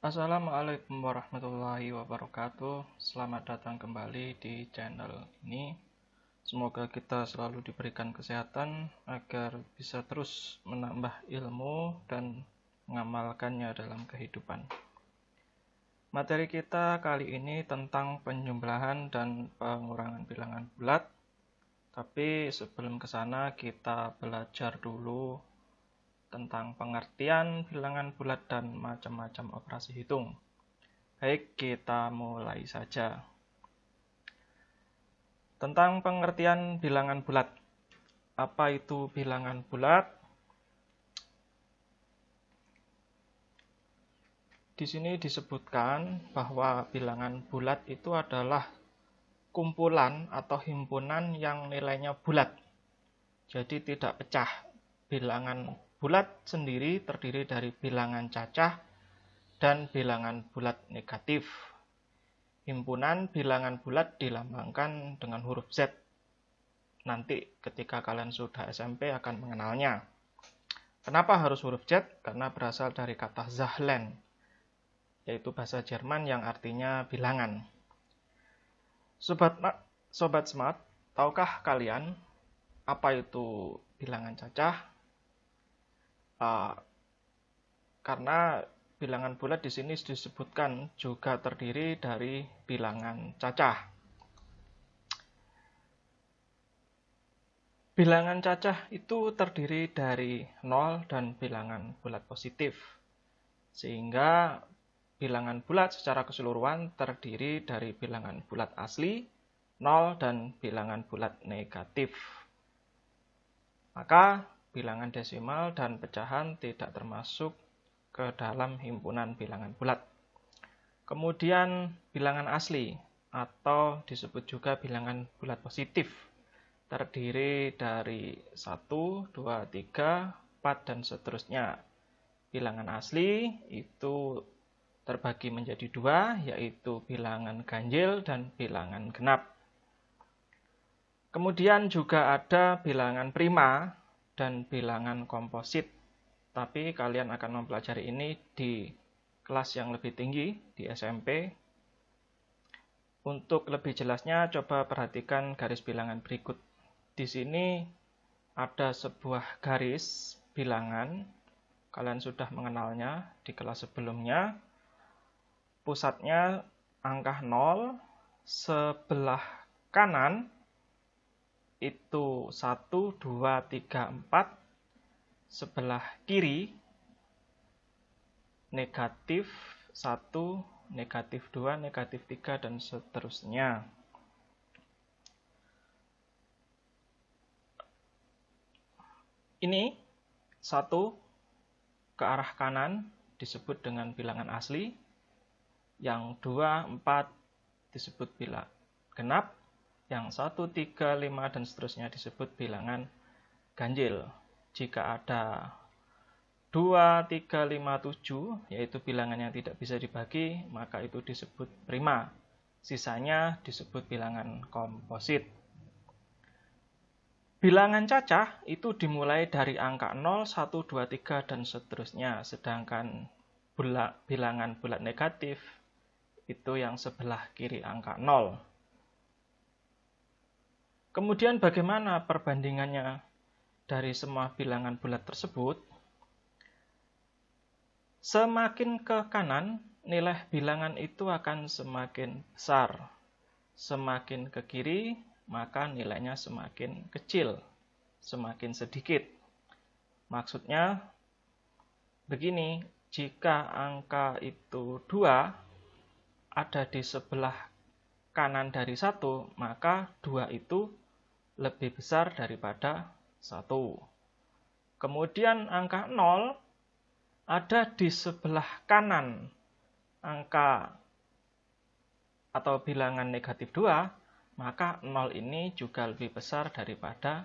Assalamualaikum warahmatullahi wabarakatuh. Selamat datang kembali di channel ini. Semoga kita selalu diberikan kesehatan agar bisa terus menambah ilmu dan mengamalkannya dalam kehidupan. Materi kita kali ini tentang penjumlahan dan pengurangan bilangan bulat. Tapi sebelum ke sana kita belajar dulu tentang pengertian bilangan bulat dan macam-macam operasi hitung. Baik, kita mulai saja. Tentang pengertian bilangan bulat. Apa itu bilangan bulat? Di sini disebutkan bahwa bilangan bulat itu adalah kumpulan atau himpunan yang nilainya bulat. Jadi tidak pecah. Bilangan bulat sendiri terdiri dari bilangan cacah dan bilangan bulat negatif. Himpunan bilangan bulat dilambangkan dengan huruf Z. Nanti ketika kalian sudah SMP akan mengenalnya. Kenapa harus huruf Z? Karena berasal dari kata Zahlen, yaitu bahasa Jerman yang artinya bilangan. Sobat Smart, tahukah kalian apa itu bilangan cacah? Karena bilangan bulat di sini disebutkan juga terdiri dari bilangan cacah. Bilangan cacah itu terdiri dari 0 dan bilangan bulat positif. Sehingga bilangan bulat secara keseluruhan terdiri dari bilangan bulat asli, 0 dan bilangan bulat negatif. Maka bilangan desimal dan pecahan tidak termasuk ke dalam himpunan bilangan bulat. Kemudian bilangan asli atau disebut juga bilangan bulat positif terdiri dari 1, 2, 3, 4, dan seterusnya. Bilangan asli itu terbagi menjadi 2, yaitu bilangan ganjil dan bilangan genap. Kemudian juga ada bilangan prima dan bilangan komposit. Tapi kalian akan mempelajari ini di kelas yang lebih tinggi, di SMP. Untuk lebih jelasnya, coba perhatikan garis bilangan berikut. Di sini ada sebuah garis bilangan. Kalian sudah mengenalnya di kelas sebelumnya. Pusatnya angka 0, sebelah kanan itu 1, 2, 3, 4. Sebelah kiri negatif 1, negatif 2, negatif 3, dan seterusnya. Ini 1 ke arah kanan disebut dengan bilangan asli. Yang 2, 4 disebut bilangan genap. Yang 1, 3, 5, dan seterusnya disebut bilangan ganjil. Jika ada 2, 3, 5, 7, yaitu bilangan yang tidak bisa dibagi, maka itu disebut prima. Sisanya disebut bilangan komposit. Bilangan cacah itu dimulai dari angka 0, 1, 2, 3, dan seterusnya. Sedangkan bilangan bulat negatif itu yang sebelah kiri angka 0. Kemudian bagaimana perbandingannya dari semua bilangan bulat tersebut? Semakin ke kanan, nilai bilangan itu akan semakin besar. Semakin ke kiri, maka nilainya semakin kecil, semakin sedikit. Maksudnya begini, jika angka itu 2 ada di sebelah kanan dari 1, maka 2 itu lebih besar daripada 1. Kemudian angka 0 ada di sebelah kanan angka atau bilangan negatif 2, maka 0 ini juga lebih besar daripada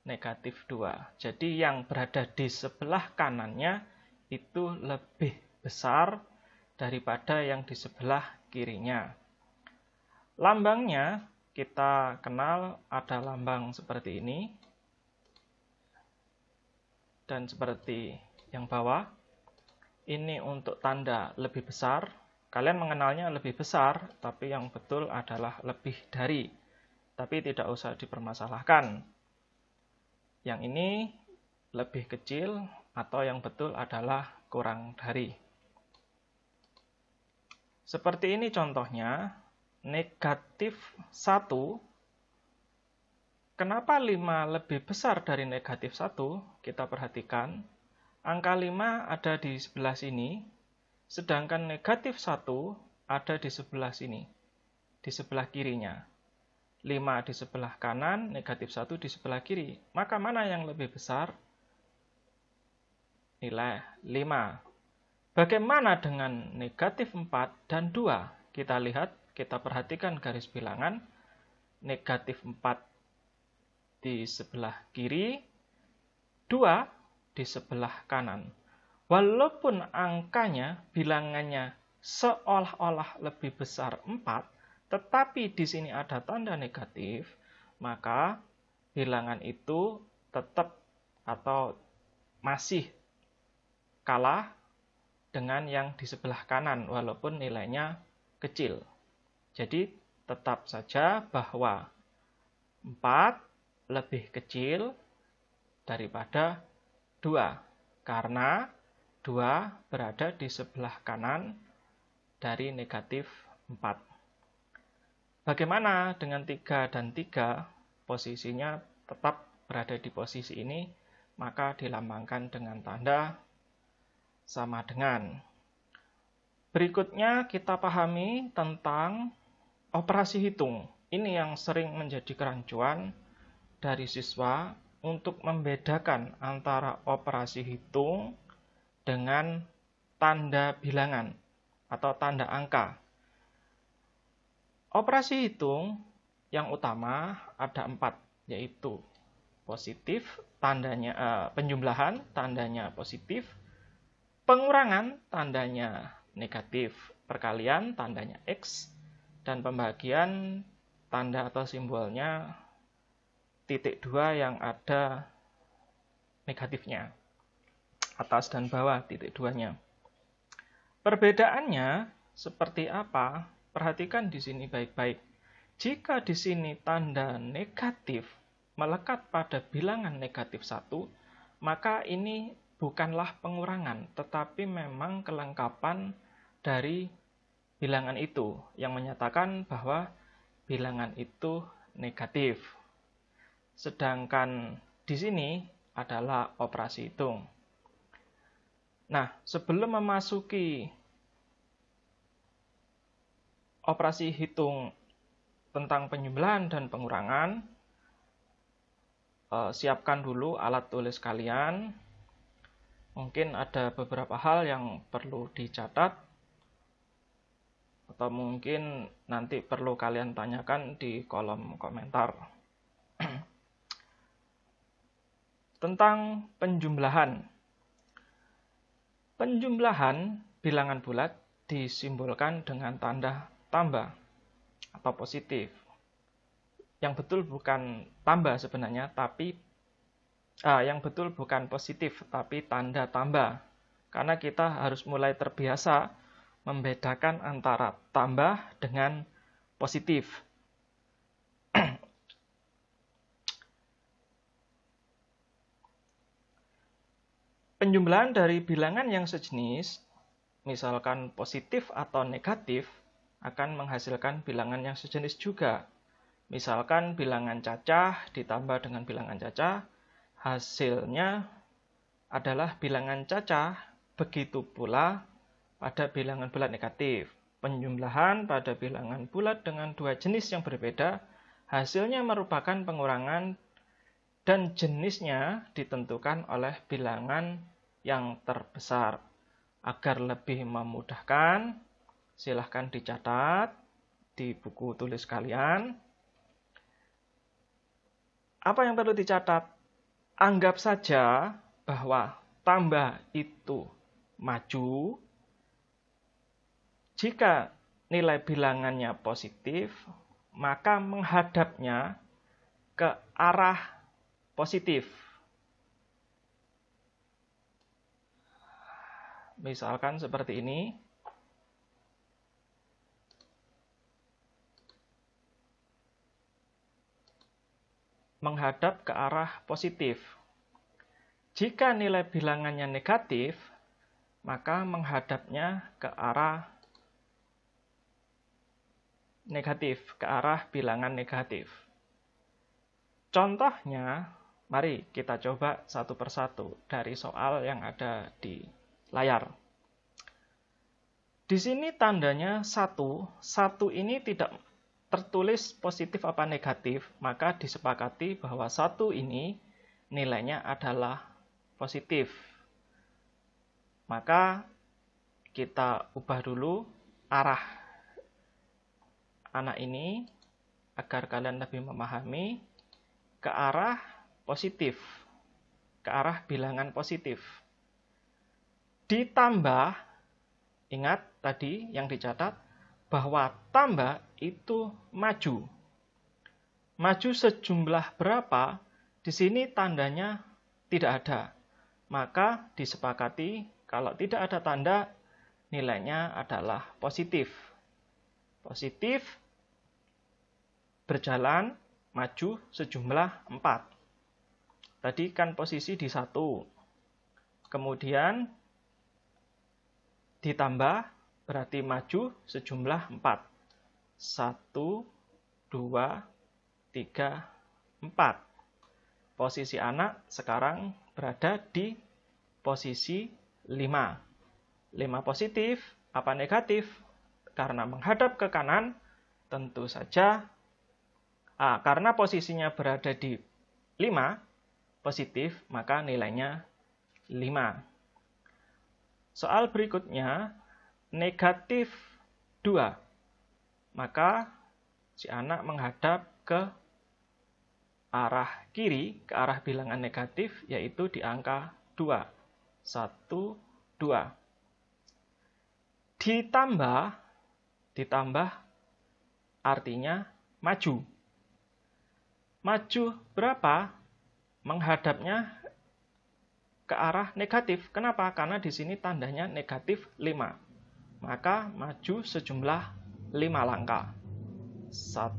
negatif 2. Jadi yang berada di sebelah kanannya itu lebih besar daripada yang di sebelah kirinya. Lambangnya kita kenal ada lambang seperti ini dan seperti yang bawah. ini untuk tanda lebih besar. Kalian mengenalnya lebih besar, tapi yang betul adalah lebih dari. Tapi tidak usah dipermasalahkan. Yang ini lebih kecil atau yang betul adalah kurang dari. Seperti ini contohnya, negatif 1. Kenapa 5 lebih besar dari negatif 1? Kita perhatikan. Angka 5 ada di sebelah sini, sedangkan negatif 1 ada di sebelah sini, di sebelah kirinya. 5 di sebelah kanan, negatif 1 di sebelah kiri. Maka mana yang lebih besar? Nilai 5. Bagaimana dengan negatif 4 dan 2? Kita lihat, kita perhatikan garis bilangan. Negatif 4 di sebelah kiri, 2 di sebelah kanan. Walaupun angkanya, bilangannya seolah-olah lebih besar 4, tetapi di sini ada tanda negatif, maka bilangan itu tetap atau masih kalah dengan yang di sebelah kanan, walaupun nilainya kecil. Jadi tetap saja bahwa 4 lebih kecil daripada 2, karena 2 berada di sebelah kanan dari negatif 4. Bagaimana dengan 3 dan 3? Posisinya tetap berada di posisi ini, maka dilambangkan dengan tanda sama dengan. Berikutnya kita pahami tentang operasi hitung. Ini yang sering menjadi kerancuan dari siswa untuk membedakan antara operasi hitung dengan tanda bilangan atau tanda angka. Operasi hitung yang utama ada 4, yaitu positif, penjumlahan, tandanya positif, pengurangan, tandanya negatif, perkalian, tandanya X, dan pembagian, tanda atau simbolnya titik 2 yang ada negatifnya, atas dan bawah titik 2-nya. Perbedaannya seperti apa? Perhatikan di sini baik-baik. Jika di sini tanda negatif melekat pada bilangan negatif 1, maka ini bukanlah pengurangan, tetapi memang kelengkapan dari bilangan itu yang menyatakan bahwa bilangan itu negatif. Sedangkan di sini adalah operasi hitung. Nah, sebelum memasuki operasi hitung tentang penjumlahan dan pengurangan, siapkan dulu alat tulis kalian. Mungkin ada beberapa hal yang perlu dicatat, atau mungkin nanti perlu kalian tanyakan di kolom komentar. Tentang penjumlahan. Penjumlahan bilangan bulat disimbolkan dengan tanda tambah atau positif. Yang betul bukan tambah sebenarnya, tapi yang betul bukan positif, tapi tanda tambah. Karena kita harus mulai terbiasa membedakan antara tambah dengan positif. Penjumlahan dari bilangan yang sejenis, misalkan positif atau negatif, akan menghasilkan bilangan yang sejenis juga. Misalkan bilangan cacah ditambah dengan bilangan cacah, hasilnya adalah bilangan cacah, begitu pula pada bilangan bulat negatif. Penjumlahan pada bilangan bulat dengan dua jenis yang berbeda, hasilnya merupakan pengurangan dan jenisnya ditentukan oleh bilangan yang terbesar. Agar lebih memudahkan, silahkan dicatat di buku tulis kalian. Apa yang perlu dicatat? Anggap saja bahwa tambah itu maju jika nilai bilangannya positif, maka menghadapnya ke arah positif. Misalkan seperti ini. Menghadap ke arah positif. Jika nilai bilangannya negatif, maka menghadapnya ke arah negatif, ke arah bilangan negatif. Contohnya, mari kita coba satu persatu dari soal yang ada di layar. Di sini tandanya 1. 1 ini tidak tertulis positif apa negatif, maka disepakati bahwa 1 ini nilainya adalah positif. Maka kita ubah dulu arah anak ini agar kalian lebih memahami ke arah positif, ke arah bilangan positif. Ditambah, ingat tadi yang dicatat, bahwa tambah itu maju. Maju sejumlah berapa, di sini tandanya tidak ada. Maka disepakati kalau tidak ada tanda, nilainya adalah positif. Positif, berjalan, maju sejumlah 4. Tadi kan posisi di 1. Kemudian ditambah, berarti maju sejumlah 4. 1, 2, 3, 4. Posisi anak sekarang berada di posisi 5. 5 positif, apa negatif? Karena menghadap ke kanan, tentu saja, karena posisinya berada di 5, positif, maka nilainya 5. Soal berikutnya, negatif 2. Maka si anak menghadap ke arah kiri, ke arah bilangan negatif, yaitu di angka 2. 1, 2. Ditambah artinya maju. Maju berapa? Menghadapnya ke arah negatif. Kenapa? Karena di sini tandanya negatif 5. Maka maju sejumlah 5 langkah. 1,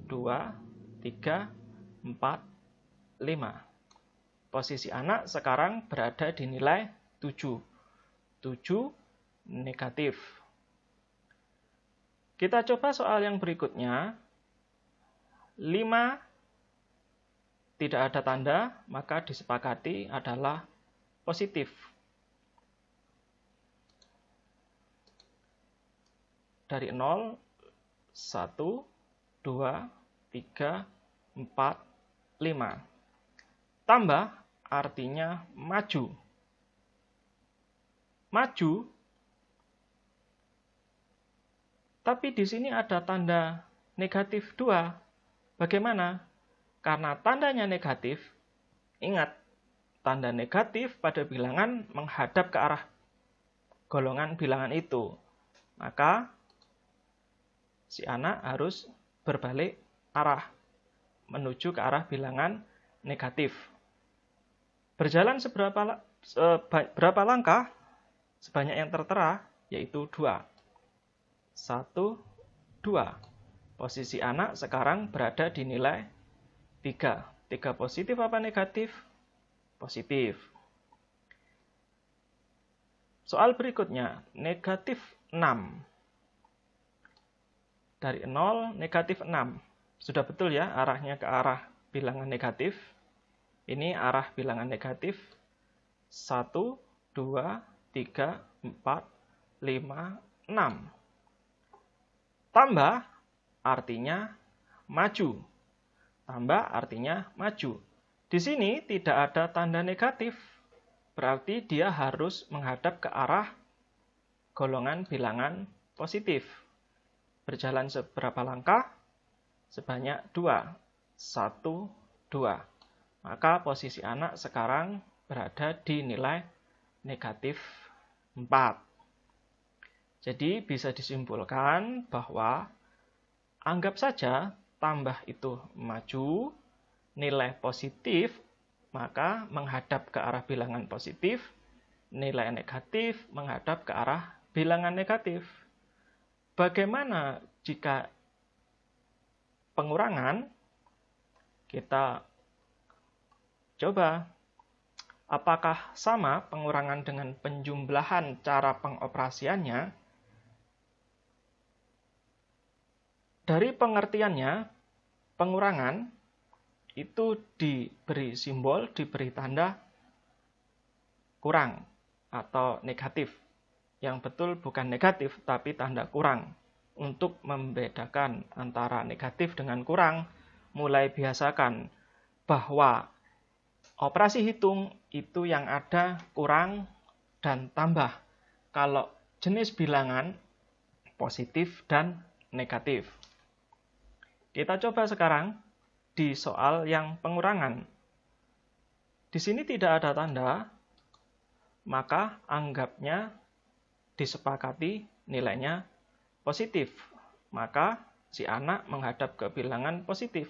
2, 3, 4, 5. Posisi anak sekarang berada di nilai 7. 7 negatif. Kita coba soal yang berikutnya. 5 tidak ada tanda, maka disepakati adalah positif. Dari 0, 1, 2, 3, 4, 5. Tambah artinya maju. Maju, tapi di sini ada tanda negatif 2. Bagaimana? Karena tandanya negatif, ingat, tanda negatif pada bilangan menghadap ke arah golongan bilangan itu. Maka, si anak harus berbalik arah, menuju ke arah bilangan negatif. Berjalan berapa langkah? Sebanyak yang tertera, yaitu 2. 1, 2. Posisi anak sekarang berada di nilai 3. 3 positif apa negatif? Positif. Soal berikutnya, negatif 6. Dari 0, negatif 6. Sudah betul ya arahnya ke arah bilangan negatif. Ini arah bilangan negatif. 1, 2, 3, 4, 5, 6. Tambah artinya maju. Tambah artinya maju. Di sini tidak ada tanda negatif. Berarti dia harus menghadap ke arah golongan bilangan positif. Berjalan seberapa langkah? Sebanyak 2. 1, 2. Maka posisi anak sekarang berada di nilai negatif 4. Jadi bisa disimpulkan bahwa anggap saja tambah itu maju, nilai positif, maka menghadap ke arah bilangan positif, nilai negatif menghadap ke arah bilangan negatif. Bagaimana jika pengurangan? Kita coba. Apakah sama pengurangan dengan penjumlahan cara pengoperasiannya? Dari pengertiannya, pengurangan itu diberi simbol, diberi tanda kurang atau negatif. Yang betul bukan negatif, tapi tanda kurang. Untuk membedakan antara negatif dengan kurang, mulai biasakan bahwa operasi hitung itu yang ada kurang dan tambah. Kalau jenis bilangan positif dan negatif. Kita coba sekarang di soal yang pengurangan. Di sini tidak ada tanda, maka anggapnya disepakati nilainya positif. Maka si anak menghadap ke bilangan positif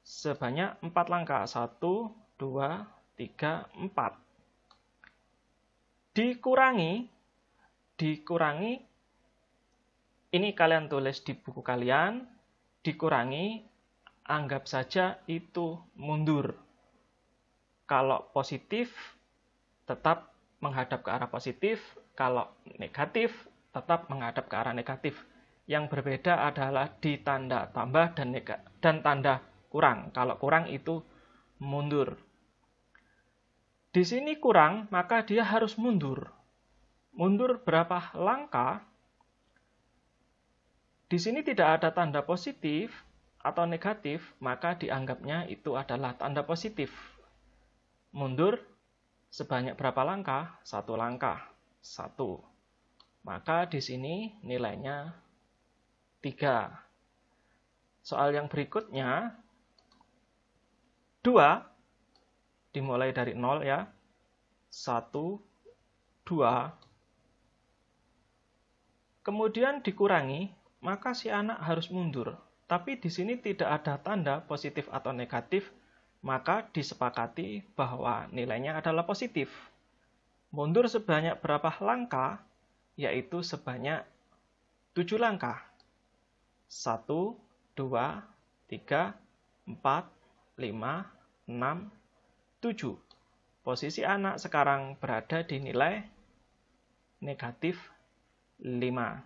sebanyak 4 langkah. 1, 2, 3, 4. Dikurangi, ini kalian tulis di buku kalian, dikurangi, anggap saja itu mundur. Kalau positif, tetap menghadap ke arah positif, kalau negatif, tetap menghadap ke arah negatif. Yang berbeda adalah di tanda tambah dan tanda kurang. Kalau kurang itu mundur. Di sini kurang, maka dia harus mundur. Mundur berapa langkah? Di sini tidak ada tanda positif atau negatif, maka dianggapnya itu adalah tanda positif. Mundur sebanyak berapa langkah? 1 langkah. 1. Maka di sini nilainya 3. Soal yang berikutnya, 2 dimulai dari 0 ya. 1, 2. Kemudian dikurangi, maka si anak harus mundur. Tapi di sini tidak ada tanda positif atau negatif, maka disepakati bahwa nilainya adalah positif. Mundur sebanyak berapa langkah? Yaitu sebanyak 7 langkah. 1, 2, 3, 4, 5, 6, 7. Posisi anak sekarang berada di nilai negatif 5.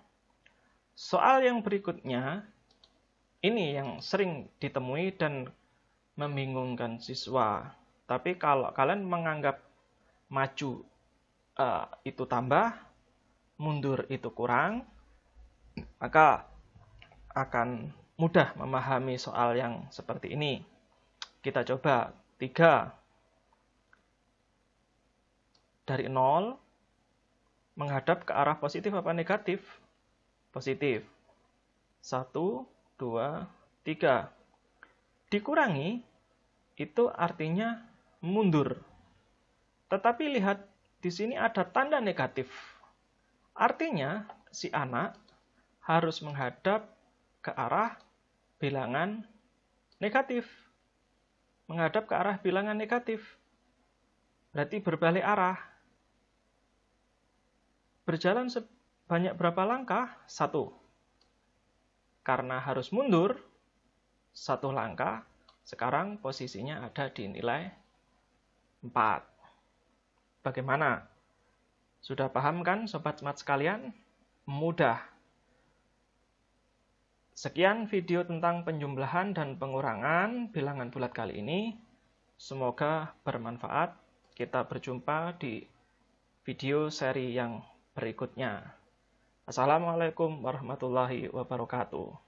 Soal yang berikutnya, ini yang sering ditemui dan membingungkan siswa. Tapi kalau kalian menganggap maju itu tambah, mundur itu kurang, maka akan mudah memahami soal yang seperti ini. Kita coba 3. Dari 0, menghadap ke arah positif apa negatif? Positif. 1, 2, 3. Dikurangi, itu artinya mundur. Tetapi lihat, di sini ada tanda negatif. Artinya, si anak harus menghadap ke arah bilangan negatif. Menghadap ke arah bilangan negatif. Berarti berbalik arah. Berjalan sebanyak berapa langkah? 1. Karena harus mundur 1 langkah, sekarang posisinya ada di nilai 4. Bagaimana? Sudah paham kan Sobat Smart sekalian? Mudah. Sekian video tentang penjumlahan dan pengurangan bilangan bulat kali ini. Semoga bermanfaat. Kita berjumpa di video seri yang berikutnya. Assalamualaikum warahmatullahi wabarakatuh.